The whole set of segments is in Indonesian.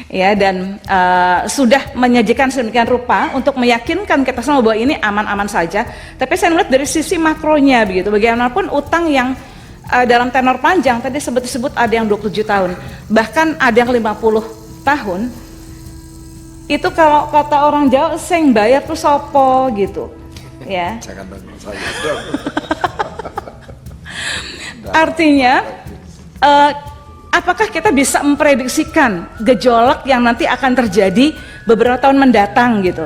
ya, dan sudah menyajikan sedemikian rupa untuk meyakinkan kita semua bahwa ini aman-aman saja. Tapi saya melihat dari sisi makronya begitu, bagaimanapun utang yang dalam tenor panjang tadi disebut ada yang 27 tahun, bahkan ada yang 50 tahun. Itu kalau kata orang Jawa, sing bayar tuh sopo gitu, ya. Jangan tanya saya dong. Artinya, apakah kita bisa memprediksikan gejolak yang nanti akan terjadi beberapa tahun mendatang gitu?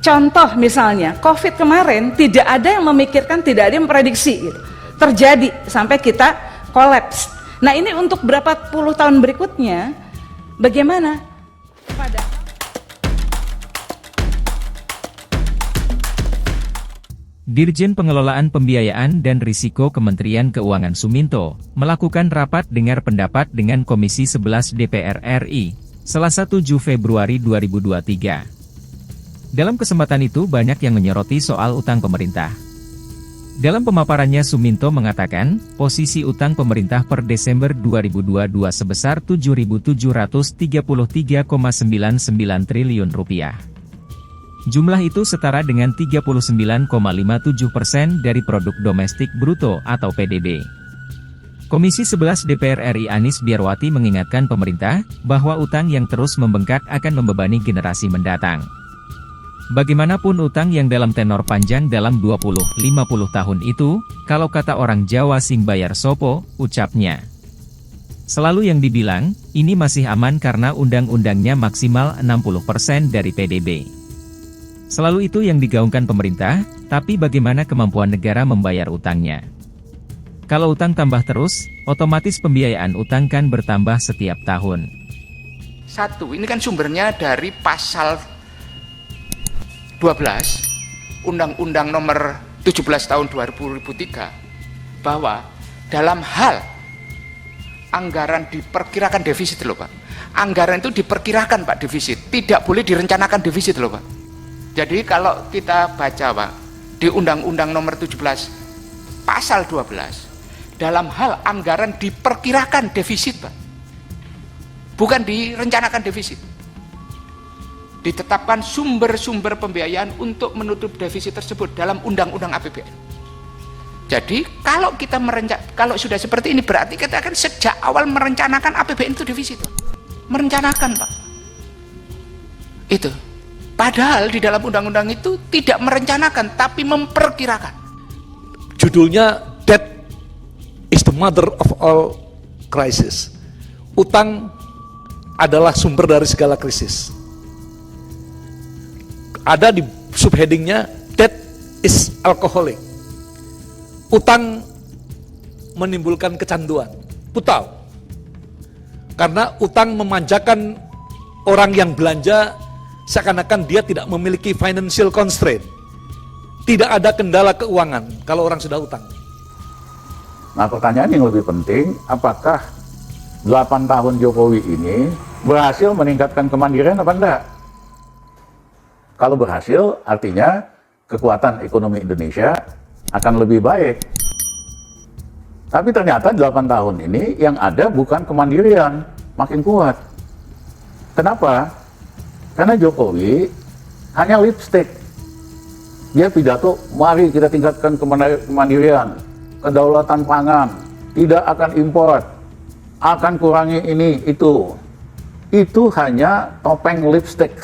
Contoh misalnya, COVID kemarin tidak ada yang memikirkan, tidak ada yang memprediksi gitu. Terjadi sampai kita kolaps. Nah ini untuk berapa puluh tahun berikutnya, bagaimana? Dirjen Pengelolaan Pembiayaan dan Risiko Kementerian Keuangan Suminto melakukan rapat dengar pendapat dengan Komisi 11 DPR RI, Selasa 7 Februari 2023. Dalam kesempatan itu banyak yang menyoroti soal utang pemerintah. Dalam pemaparannya Suminto mengatakan, posisi utang pemerintah per Desember 2022 sebesar Rp7.733,99 triliun. Jumlah itu setara dengan 39,57% dari produk domestik bruto atau PDB. Komisi 11 DPR RI Anies Biarwati mengingatkan pemerintah bahwa utang yang terus membengkak akan membebani generasi mendatang. Bagaimanapun utang yang dalam tenor panjang dalam 20-50 tahun itu, kalau kata orang Jawa sing bayar sopo, ucapnya. Selalu yang dibilang, ini masih aman karena undang-undangnya maksimal 60% dari PDB. Selalu itu yang digaungkan pemerintah, tapi bagaimana kemampuan negara membayar utangnya? Kalau utang tambah terus, otomatis pembiayaan utang kan bertambah setiap tahun. Satu, ini kan sumbernya dari pasal 12 Undang-Undang nomor 17 tahun 2003, bahwa dalam hal anggaran diperkirakan defisit loh Pak. Anggaran itu diperkirakan Pak defisit, tidak boleh direncanakan defisit loh Pak. Jadi kalau kita baca Pak, di Undang-Undang nomor 17 pasal 12, dalam hal anggaran diperkirakan defisit Pak, bukan direncanakan defisit. Ditetapkan sumber-sumber pembiayaan untuk menutup defisit tersebut dalam Undang-Undang APBN. Jadi kalau kita kalau sudah seperti ini berarti kita akan sejak awal merencanakan APBN itu defisit Pak. Merencanakan Pak. Itu. Padahal di dalam undang-undang itu tidak merencanakan, tapi memperkirakan. Judulnya Debt is the mother of all crisis. Utang adalah sumber dari segala krisis. Ada di subheadingnya Debt is alcoholic. Utang menimbulkan kecanduan, putau. Karena utang memanjakan orang yang belanja seakan-akan dia tidak memiliki financial constraint. Tidak ada kendala keuangan kalau orang sudah utang. Nah pertanyaan yang lebih penting, apakah 8 tahun Jokowi ini berhasil meningkatkan kemandirian apa enggak? Kalau berhasil, artinya kekuatan ekonomi Indonesia akan lebih baik. Tapi ternyata 8 tahun ini yang ada bukan kemandirian, makin kuat. Kenapa? Karena Jokowi hanya lipstick. Dia pidato, mari kita tingkatkan kemandirian, kedaulatan pangan, tidak akan import, akan kurangi ini, itu. Itu hanya topeng lipstick.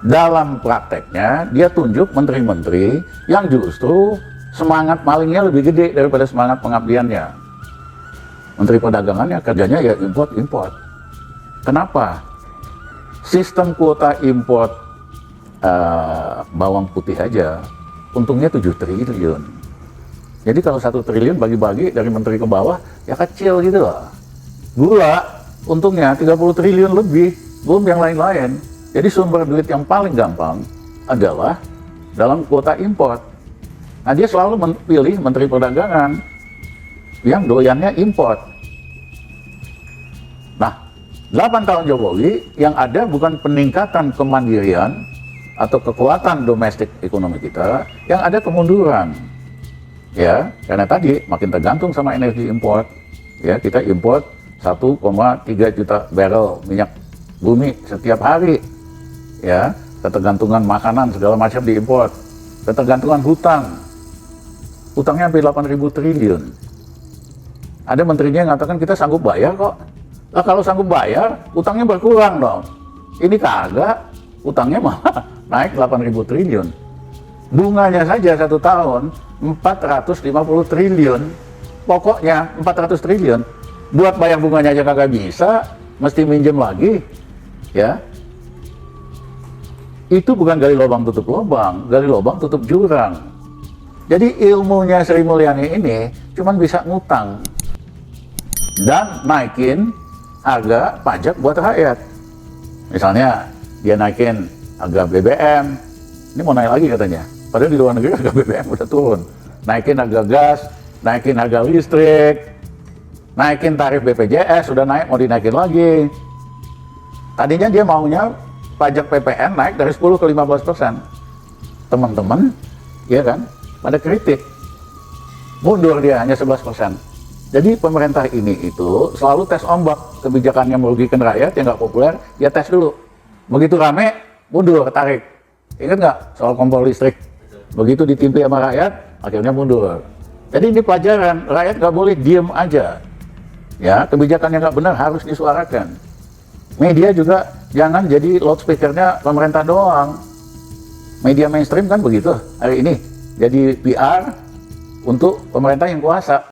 Dalam prakteknya, dia tunjuk menteri-menteri yang justru semangat malingnya lebih gede daripada semangat pengabdiannya. Menteri perdagangannya kerjanya ya import-import. Kenapa? Sistem kuota import bawang putih aja, untungnya 7 triliun. Jadi kalau 1 triliun bagi-bagi dari menteri ke bawah, ya kecil gitu loh. Gula, untungnya 30 triliun lebih, belum yang lain-lain. Jadi sumber duit yang paling gampang adalah dalam kuota import. Nah dia selalu memilih menteri perdagangan yang doyannya import. Nah, 8 tahun Jokowi yang ada bukan peningkatan kemandirian atau kekuatan domestik ekonomi kita, yang ada kemunduran. Ya, karena tadi makin tergantung sama energi import. Ya, kita import 1,3 juta barrel minyak bumi setiap hari. Ya, ketergantungan makanan segala macam diimpor, ketergantungan hutang. Hutangnya hampir 8.000 triliun. Ada menterinya yang mengatakan kita sanggup bayar kok. Nah, kalau sanggup bayar, utangnya berkurang dong. Ini kagak, utangnya malah naik 8.000 triliun. Bunganya saja 1 tahun 450 triliun. Pokoknya 400 triliun. Buat bayar bunganya aja kagak bisa, mesti minjem lagi. Ya. Itu bukan gali lubang tutup lubang, gali lubang tutup jurang. Jadi ilmunya Sri Mulyani ini cuman bisa ngutang dan naikin harga pajak buat rakyat. Misalnya dia naikin harga BBM, ini mau naik lagi katanya. Padahal di luar negeri harga BBM udah turun. Naikin harga gas, naikin harga listrik, naikin tarif BPJS, sudah naik mau dinaikin lagi. Tadinya dia maunya pajak PPN naik dari 10 ke 15%. Teman-teman, ya kan? Pada kritik, mundur dia hanya 11%. Jadi pemerintah ini itu selalu tes ombak, kebijakan yang merugikan rakyat yang nggak populer, dia tes dulu. Begitu rame, mundur, tarik. Ingat nggak soal kompor listrik? Begitu ditimpi sama rakyat, akhirnya mundur. Jadi ini pelajaran, rakyat nggak boleh diem aja. Ya, kebijakan yang nggak benar harus disuarakan. Media juga jangan jadi loudspeakernya pemerintah doang. Media mainstream kan begitu hari ini. Jadi PR untuk pemerintah yang kuasa.